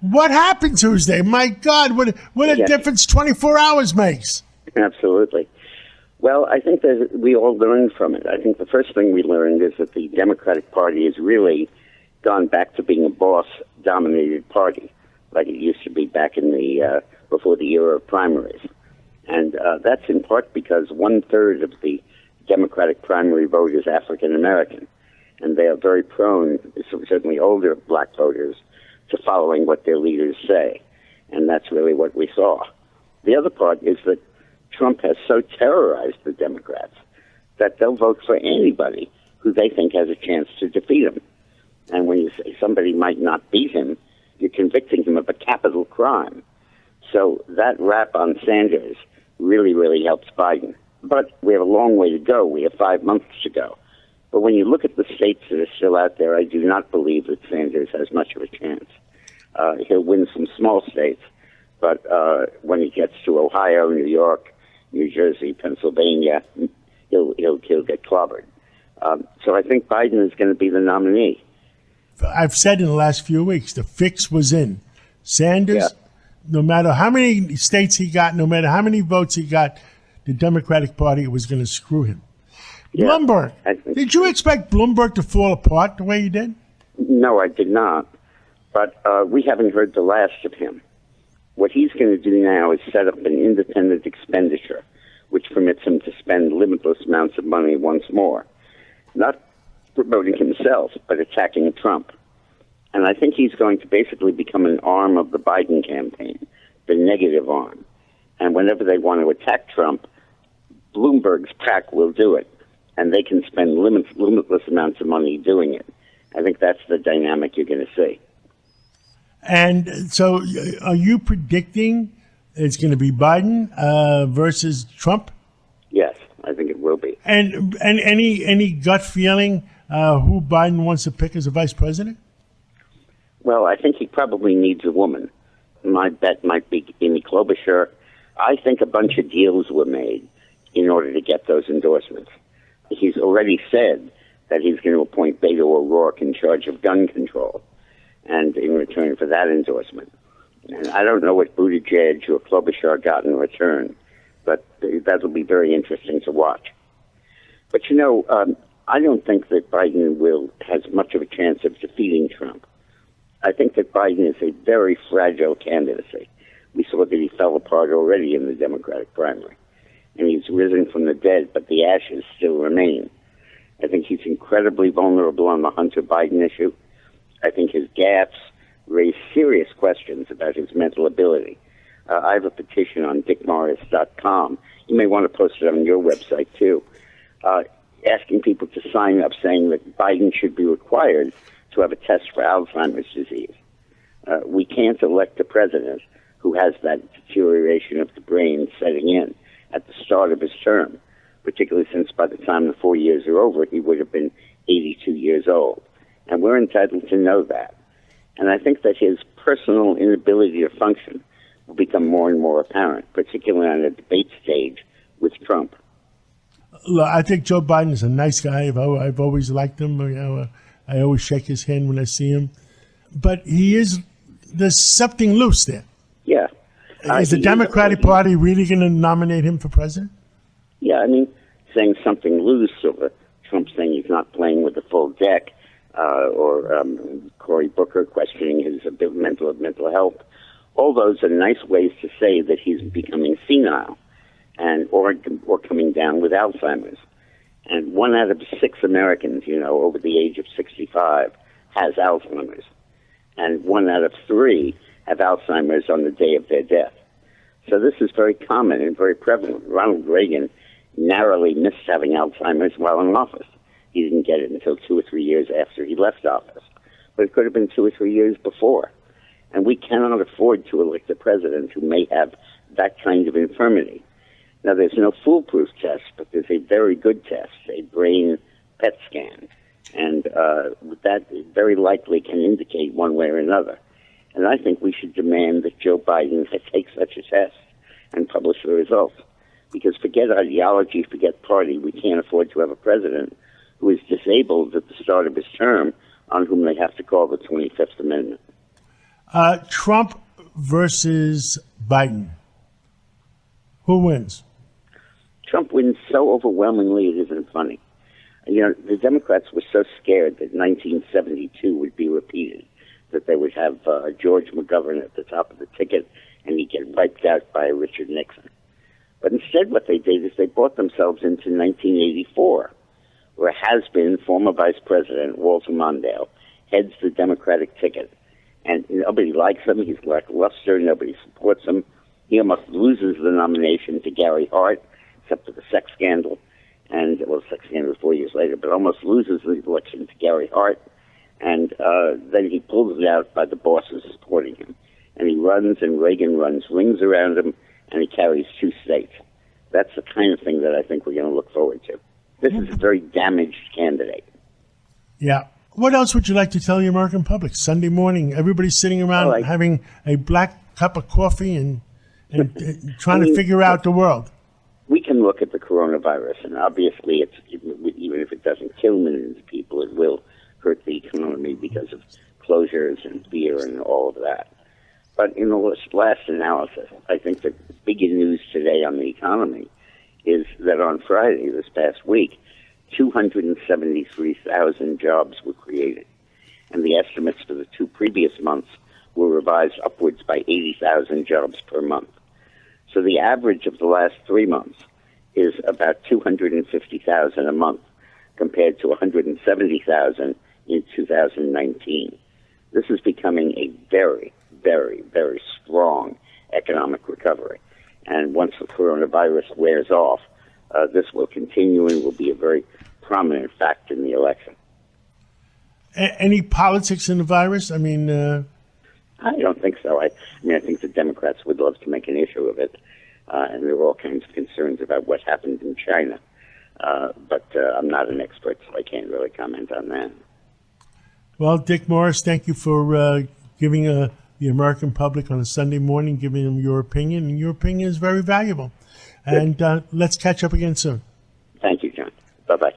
What happened Tuesday? My God, what a difference 24 hours makes. Absolutely. Well, I think that we all learned from it. I think the first thing we learned is that the Democratic Party has really gone back to being a boss-dominated party, like it used to be back in the before the era of primaries. And that's in part because 1/3 of the Democratic primary vote is African American, and they are very prone, certainly older black voters, to following what their leaders say. And that's really what we saw. The other part is that Trump has so terrorized the Democrats that they'll vote for anybody who they think has a chance to defeat him. And when you say somebody might not beat him, you're convicting him of a capital crime. So that rap on Sanders really, really helps Biden. But we have a long way to go. We have 5 months to go. But when you look at the states that are still out there, I do not believe that Sanders has much of a chance. He'll win some small states, but when he gets to Ohio, New York, New Jersey, Pennsylvania, he'll get clobbered. So I think Biden is going to be the nominee. I've said in the last few weeks, the fix was in. Sanders, no matter how many states he got, no matter how many votes he got, the Democratic Party was going to screw him. Yeah, Bloomberg. Did you expect Bloomberg to fall apart the way he did? No, I did not. But we haven't heard the last of him. What he's going to do now is set up an independent expenditure, which permits him to spend limitless amounts of money once more. Not promoting himself, but attacking Trump. And I think he's going to basically become an arm of the Biden campaign, the negative arm. And whenever they want to attack Trump, Bloomberg's PAC will do it. And they can spend limitless amounts of money doing it. I think that's the dynamic you're going to see. And so are you predicting it's going to be Biden versus Trump? Yes, I think it will be. And any gut feeling who Biden wants to pick as a vice president? Well, I think he probably needs a woman. My bet might be Amy Klobuchar. I think a bunch of deals were made in order to get those endorsements. He's already said that he's going to appoint Beto O'Rourke in charge of gun control, and in return for that endorsement. And I don't know what Buttigieg or Klobuchar got in return, but that'll be very interesting to watch. But I don't think that Biden has much of a chance of defeating Trump. I think that Biden is a very fragile candidacy. We saw that he fell apart already in the Democratic primary, and he's risen from the dead, but the ashes still remain. I think he's incredibly vulnerable on the Hunter Biden issue. I think his gaffes raise serious questions about his mental ability. I have a petition on dickmorris.com. You may want to post it on your website, too, asking people to sign up saying that Biden should be required to have a test for Alzheimer's disease. We can't elect a president who has that deterioration of the brain setting in at the start of his term, particularly since by the time the 4 years are over, he would have been 82 years old. And we're entitled to know that. And I think that his personal inability to function will become more and more apparent, particularly on a debate stage with Trump. Look, I think Joe Biden is a nice guy. I've always liked him. I always shake his hand when I see him. But there's something loose there. Yeah. Is the Democratic Party really going to nominate him for president? Yeah, I mean, saying something loose, or Trump saying he's not playing with the full deck, or Cory Booker questioning his mental health. All those are nice ways to say that he's becoming senile, or coming down with Alzheimer's. And 1 out of 6 Americans, over the age of 65, has Alzheimer's, and 1 out of 3 have Alzheimer's on the day of their death. So this is very common and very prevalent. Ronald Reagan narrowly missed having Alzheimer's while in office. He didn't get it until 2 or 3 years after he left office. But it could have been 2 or 3 years before. And we cannot afford to elect a president who may have that kind of infirmity. Now, there's no foolproof test, but there's a very good test, a brain PET scan. And that very likely can indicate one way or another. And I think we should demand that Joe Biden take such a test and publish the results. Because forget ideology, forget party, we can't afford to have a president who is disabled at the start of his term on whom they have to call the 25th Amendment. Trump versus Biden. Who wins? Trump wins so overwhelmingly it isn't funny. You know, the Democrats were so scared that 1972 would be repeated, that they would have George McGovern at the top of the ticket and he'd get wiped out by Richard Nixon. But instead what they did is they brought themselves into 1984, where has-been former Vice President Walter Mondale heads the Democratic ticket. And nobody likes him. He's lackluster. Nobody supports him. He almost loses the nomination to Gary Hart, except for the sex scandal. And, well, the sex scandal was 4 years later, but almost loses the election to Gary Hart. And then he pulls it out by the bosses supporting him. And he runs, and Reagan runs rings around him, and he carries 2 states. That's the kind of thing that I think we're going to look forward to. This is a very damaged candidate. Yeah. What else would you like to tell the American public? Sunday morning, everybody's sitting around having a black cup of coffee and trying to figure out the world. We can look at the coronavirus, and obviously, even if it doesn't kill millions of people, it will hurt the economy because of closures and fear and all of that. But in the last analysis, I think the bigger news today on the economy is that on Friday, this past week, 273,000 jobs were created. And the estimates for the 2 previous months were revised upwards by 80,000 jobs per month. So the average of the last 3 months is about 250,000 a month compared to 170,000 in 2019. This is becoming a very, very, very strong economic recovery. And once the coronavirus wears off, this will continue and will be a very prominent factor in the election. Any politics in the virus? I mean, I don't think so. I mean, I think the Democrats would love to make an issue of it, and there were all kinds of concerns about what happened in China. But I'm not an expert, so I can't really comment on that. Well, Dick Morris, thank you for giving the American public on a Sunday morning, giving them your opinion, and your opinion is very valuable. And let's catch up again soon. Thank you, John. Bye-bye.